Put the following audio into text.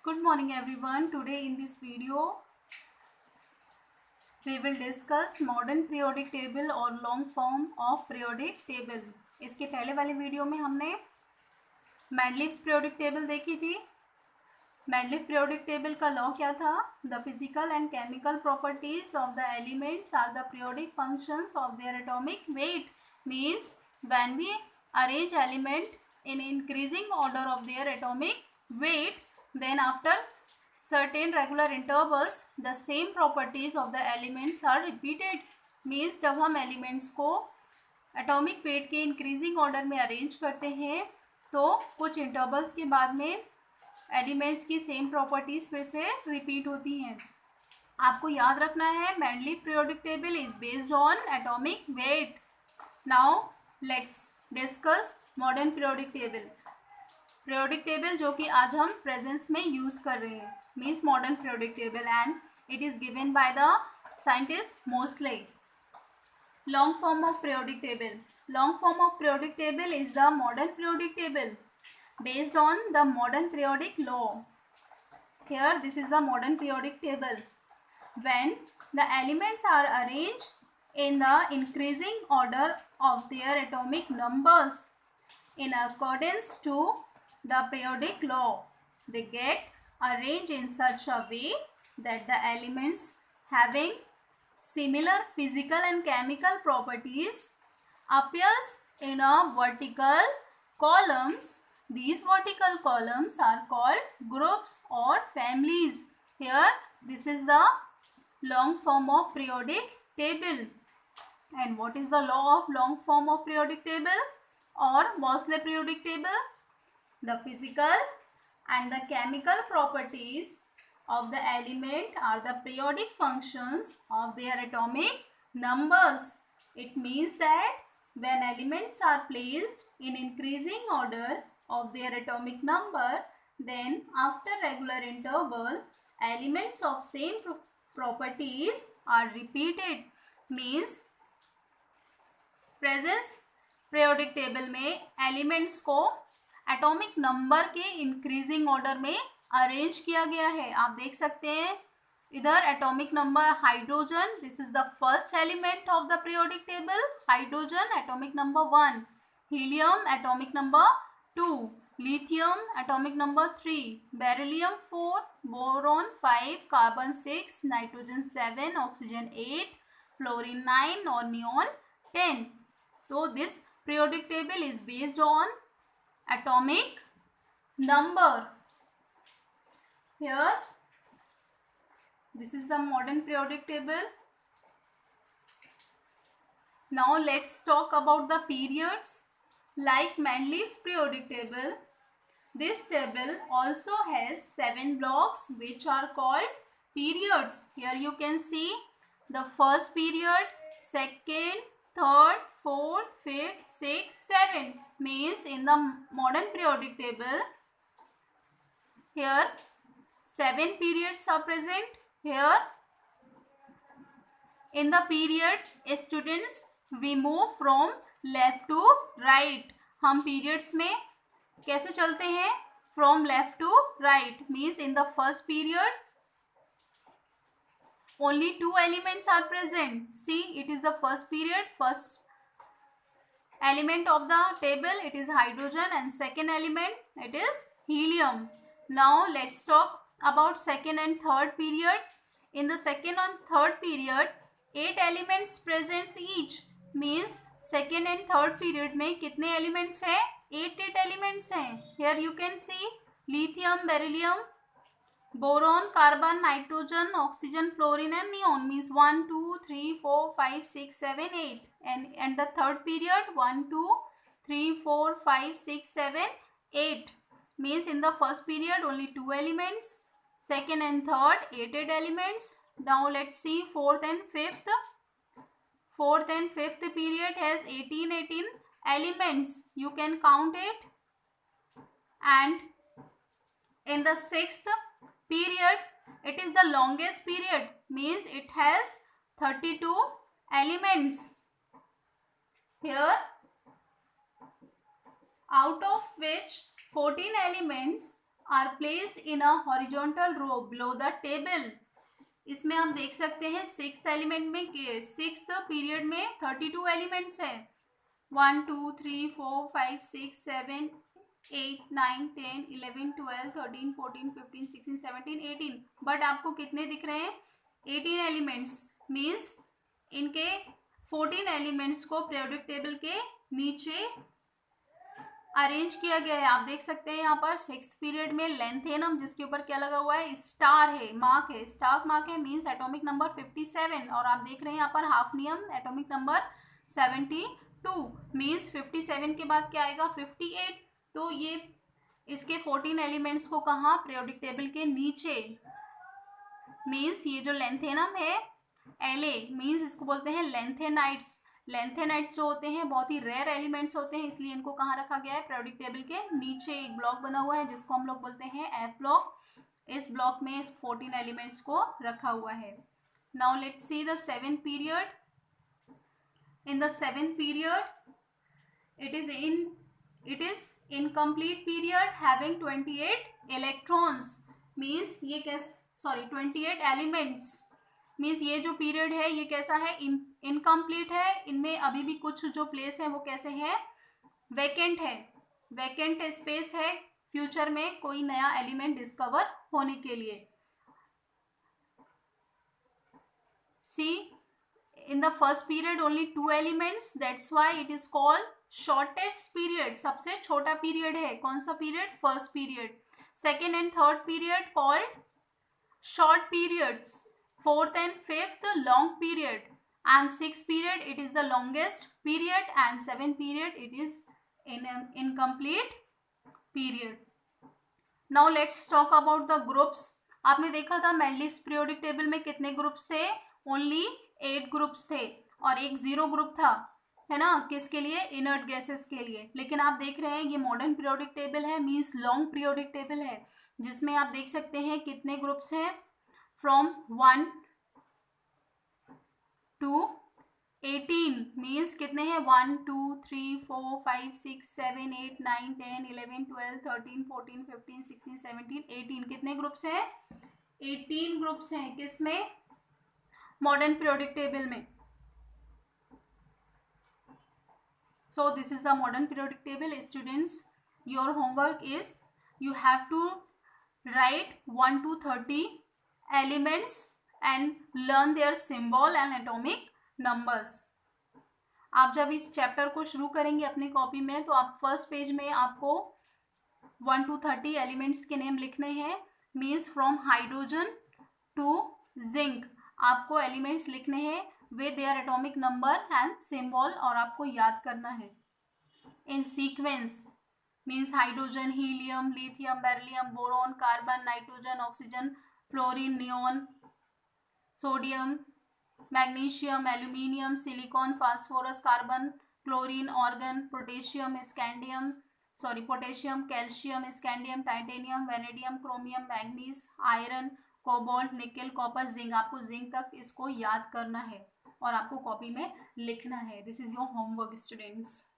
Good morning everyone. Today in this video we will discuss modern periodic table और long form of periodic table. इसके पहले वाले video में हमने मैंडलिव्स periodic table देखी थी. मैंडलिव periodic table का लॉ क्या था? The physical and chemical properties of the elements are the periodic functions of their atomic weight. Means when we arrange element in increasing order of their atomic weight, then after certain regular intervals the same properties of the elements are repeated. Means जब हम elements को atomic weight के increasing order में arrange करते हैं तो कुछ intervals के बाद में एलिमेंट्स की सेम प्रॉपर्टीज फिर से रिपीट होती हैं. आपको याद रखना है Mendeleev periodic table is based on atomic weight. Now let's discuss modern periodic table. Periodic table जो कि आज हम प्रेजेंस में यूज कर रहे हैं means modern periodic table and it is given by the scientist Moseley. Long form of periodic table. Long form of periodic table is the modern periodic table based on the modern periodic law. Here this is the modern periodic table. When the elements are arranged in the increasing order of their atomic numbers in accordance to the periodic law, they get arranged in such a way that the elements having similar physical and chemical properties appears in a vertical columns. These vertical columns are called groups or families. Here this is the long form of periodic table. And what is the law of long form of periodic table or Mosley periodic table? The physical and the chemical properties of the element are the periodic functions of their atomic numbers. It means that when elements are placed in increasing order of their atomic number, then after regular interval elements of same properties are repeated. Means presence periodic table में elements को atomic number के increasing order में arrange किया गया है. आप देख सकते हैं इधर atomic number hydrogen, this is the first element of the periodic table. Hydrogen atomic number 1, helium atomic number 2, lithium atomic number 3, beryllium 4, boron 5, carbon 6, nitrogen 7, oxygen 8, fluorine 9 और neon 10. So this periodic table is based on atomic number. Here this is the modern periodic table. Now let's talk about the periods. Like Mendeleev's periodic table, this table also has 7 blocks which are called periods. Here you can see the first period, second, third, fourth, fifth, sixth, seventh. Means in the modern periodic table, here 7 periods are present. Here in the period, students we move from left to right. हम periods में कैसे चलते हैं? From left to right. Means in the first period only 2 elements are present. See, it is the first period. First element of the table it is hydrogen and second element it is helium. Now let's talk about second and third period. In the second and third period 8 elements present each. Means second and third period में कितने elements हैं? 8 elements हैं. Here you can see lithium, beryllium, boron, carbon, nitrogen, oxygen, fluorine and neon. Means 1 2 3 4 5 6 7 8. And the third period 1 2 3 4 5 6 7 8. Means in the first period only 2 elements. Second and third 8 elements. Now let's C fourth and fifth. Fourth and fifth period has 18 elements. You can count it. And in the sixth period, it is the longest period. Means it has 32 elements. Here, out of which 14 elements are place in a horizontal row below the table. इसमें हम देख सकते हैं sixth element में, sixth period में 32 elements है। 1 2 3 4 5 6 7 8 9 10 11 12 13 14 15 16 17 18, but आपको कितने दिख रहे हैं? 18 एलिमेंट्स। मीन्स इनके 14 एलिमेंट्स को पीरियोडिक टेबल के नीचे अरेंज किया गया है। आप देख सकते हैं यहाँ पर सिक्स्थ पीरियड में लेंथेनम, जिसके ऊपर क्या लगा हुआ है? स्टार है, मार्क है, स्टार मार्क है, मीन्स एटॉमिक नंबर 57। और आप देख रहे हैं यहाँ पर हाफनियम एटॉमिक नंबर 72, मीन्स 57 के बाद क्या आएगा? 58। तो ये इसके 14 एलिमेंट्स को कहाँ? पीरियोडिक टेबल के नीचे। मीन्स ये जो लेंथेनम है La, मीन्स इसको बोलते हैं लेंथेनाइट्स। लेंथेनाइट्स जो होते हैं बहुत ही रेयर एलिमेंट्स होते हैं, इसलिए इनको कहाँ रखा गया है? पीरियोडिक टेबल के नीचे एक ब्लॉक बना हुआ है जिसको हम लोग बोलते हैं एफ ब्लॉक। इस ब्लॉक में इस 14 एलिमेंट्स को रखा हुआ है। Now let's see the seventh period. In the seventh period it is incomplete period having 28 electrons, means ये कैस 28 एलिमेंट्स। मीन्स ये जो पीरियड है ये कैसा है? इनकम्प्लीट है। इनमें अभी भी कुछ जो प्लेस है वो कैसे है? वैकेंट है, वैकेंट स्पेस है फ्यूचर में कोई नया एलिमेंट डिस्कवर होने के लिए। सी in the first period only 2 elements, that's why it is called shortest period। सबसे छोटा पीरियड है कौन सा period? First period. Second and third period called short periods, fourth and fifth long period, and sixth period it is the longest period, and seventh period it is in an incomplete period। now let's talk about the groups। आपने देखा था मेंडलिव्स periodic table में कितने groups थे? Only 8 groups थे, और एक zero group था, है ना? किसके लिए? इनर्ट गैसेस के लिए। लेकिन आप देख रहे हैं ये मॉडर्न पीरियोडिक टेबल है, मींस लॉन्ग पीरियोडिक टेबल है, जिसमें आप देख सकते हैं कितने ग्रुप्स हैं? फ्रॉम 1 to 18, मीन्स कितने हैं? 1 2 3 4 5 6 7 8 9 10 11 12 13 14 15 16 17 18, कितने ग्रुप्स हैं? 18 ग्रुप्स हैं। किसमें? मॉडर्न पीरियोडिक टेबल में। So this is the modern periodic table. Students, your homework is you have to write 1 to 30 elements and learn their symbol and atomic numbers। आप जब इस चैप्टर को शुरू करेंगे अपनी कॉपी में, तो आप फर्स्ट पेज में आपको 1 to 30 एलिमेंट्स के नेम लिखने हैं। Means from hydrogen to zinc आपको एलिमेंट्स लिखने हैं with their atomic number and symbol, और आपको याद करना है in sequence। means hydrogen, helium, lithium, beryllium, boron, carbon, nitrogen, oxygen, fluorine, neon, sodium, magnesium, aluminium, silicon, phosphorus, carbon, chlorine, organ, potassium, calcium, scandium, titanium, vanadium, chromium, manganese, iron, cobalt, nickel, copper, zinc. आपको zinc तक इसको याद करना है और आपको copy में लिखना है। This is your homework students.